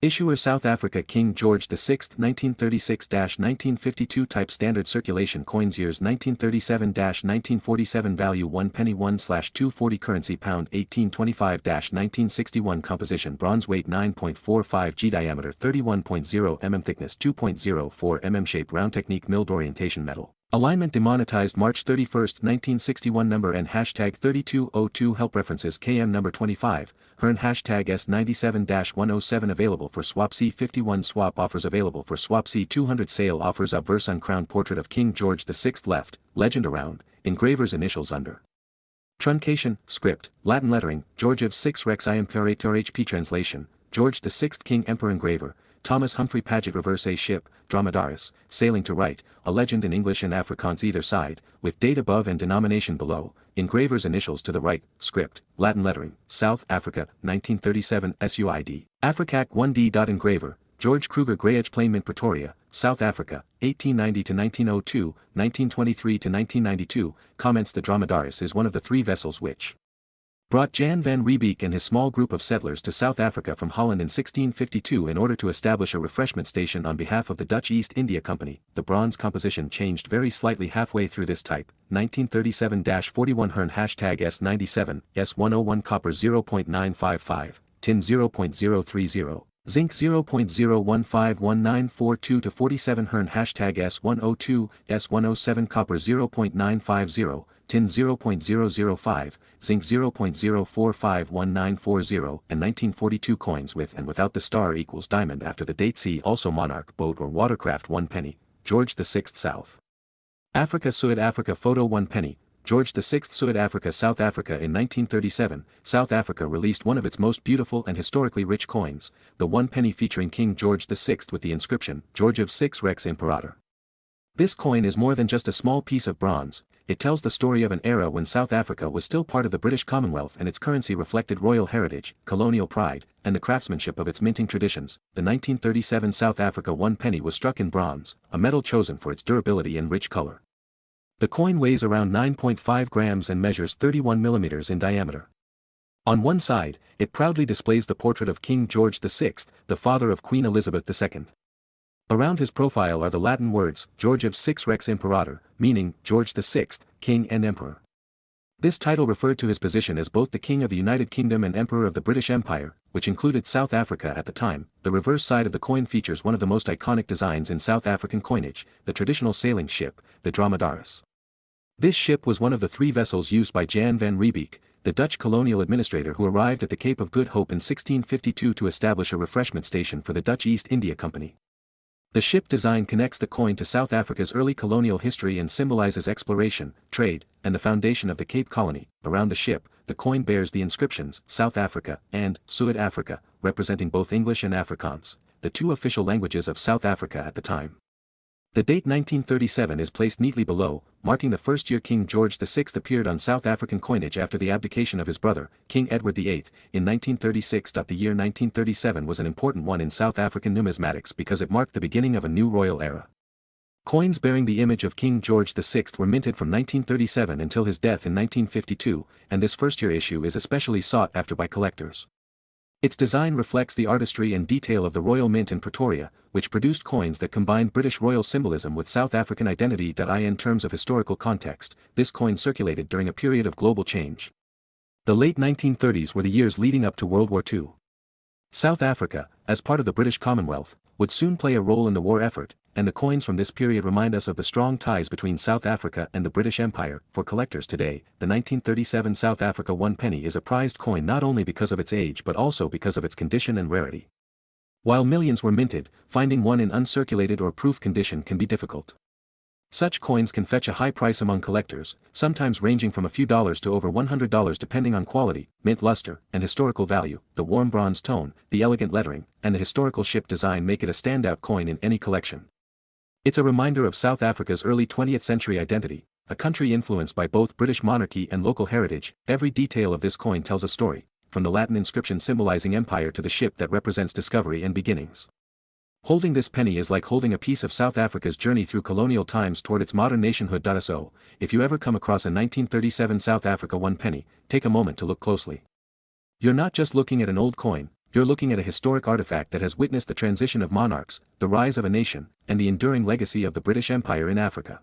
Issuer South Africa King George VI 1936-1952 Type Standard Circulation Coins Years 1937-1947 Value 1 penny 1/240 Currency Pound 1825-1961 Composition Bronze Weight 9.45 G Diameter 31.0 mm Thickness 2.04 mm Shape Round Technique Milled Orientation Metal Alignment Demonetized March 31, 1961 Number and Hashtag 3202 Help References KM Number 25, Hearn Hashtag S97-107 Available for Swap C51 Swap Offers Available for Swap C200 Sale Offers Obverse Uncrowned Portrait of King George VI Left, Legend Around, Engraver's Initials Under. Truncation, Script, Latin Lettering, GEORGIVS VI REX IMPERATOR HP Translation, George VI King Emperor Engraver, Thomas Humphrey Paget Reverse A Ship, Dromedaris, Sailing to Right, a legend in English and Afrikaans either side, with date above and denomination below, engraver's initials to the right, script, Latin lettering, South Africa, 1937 SUID. Africac 1D. Engraver, George Kruger Greyedge Plain Mint Pretoria, South Africa, 1890-1902, 1923-1992, comments the Dromedaris is one of the three vessels which brought Jan van Riebeeck and his small group of settlers to South Africa from Holland in 1652 in order to establish a refreshment station on behalf of the Dutch East India Company. The bronze composition changed very slightly halfway through this type, 1937-41 Hearn Hashtag S97, S101 Copper 0.955, Tin 0.030. Zinc 0.0151942-47 Hearn Hashtag S102, S107 Copper 0.950, Tin 0.005, Zinc 0.0451940 and 1942 coins with and without the star equals diamond after the date. See also monarch, boat or watercraft 1 penny, George VI South Africa Suid Africa Photo 1 penny, George VI Suid Africa South Africa in 1937, South Africa released one of its most beautiful and historically rich coins, the 1 penny featuring King George VI with the inscription, GEORGIVS VI REX Imperator. This coin is more than just a small piece of bronze, it tells the story of an era when South Africa was still part of the British Commonwealth and its currency reflected royal heritage, colonial pride, and the craftsmanship of its minting traditions. The 1937 South Africa 1 penny was struck in bronze, a metal chosen for its durability and rich color. The coin weighs around 9.5 grams and measures 31 millimeters in diameter. On one side, it proudly displays the portrait of King George VI, the father of Queen Elizabeth II. Around his profile are the Latin words, GEORGIVS VI REX Imperator, meaning, George VI, King and Emperor. This title referred to his position as both the King of the United Kingdom and Emperor of the British Empire, which included South Africa at the time. The reverse side of the coin features one of the most iconic designs in South African coinage, the traditional sailing ship, the Dromedaris. This ship was one of the three vessels used by Jan van Riebeeck, the Dutch colonial administrator who arrived at the Cape of Good Hope in 1652 to establish a refreshment station for the Dutch East India Company. The ship design connects the coin to South Africa's early colonial history and symbolizes exploration, trade, and the foundation of the Cape Colony. Around the ship, the coin bears the inscriptions South Africa and Suid Africa, representing both English and Afrikaans, the two official languages of South Africa at the time. The date 1937 is placed neatly below, marking the first year King George VI appeared on South African coinage after the abdication of his brother, King Edward VIII, in 1936. The year 1937 was an important one in South African numismatics because it marked the beginning of a new royal era. Coins bearing the image of King George VI were minted from 1937 until his death in 1952, and this first-year issue is especially sought after by collectors. Its design reflects the artistry and detail of the Royal Mint in Pretoria, which produced coins that combined British royal symbolism with South African identity. In terms of historical context, this coin circulated during a period of global change. The late 1930s were the years leading up to World War II. South Africa, as part of the British Commonwealth, would soon play a role in the war effort, and the coins from this period remind us of the strong ties between South Africa and the British Empire. For collectors today, the 1937 South Africa 1 penny is a prized coin not only because of its age but also because of its condition and rarity. While millions were minted, finding one in uncirculated or proof condition can be difficult. Such coins can fetch a high price among collectors, sometimes ranging from a few dollars to over $100 depending on quality, mint luster, and historical value. The warm bronze tone, the elegant lettering, and the historical ship design make it a standout coin in any collection. It's a reminder of South Africa's early 20th century identity, a country influenced by both British monarchy and local heritage. Every detail of this coin tells a story, from the Latin inscription symbolizing empire to the ship that represents discovery and beginnings. Holding this penny is like holding a piece of South Africa's journey through colonial times toward its modern nationhood. So, if you ever come across a 1937 South Africa 1 penny, take a moment to look closely. You're not just looking at an old coin, you're looking at a historic artifact that has witnessed the transition of monarchs, the rise of a nation, and the enduring legacy of the British Empire in Africa.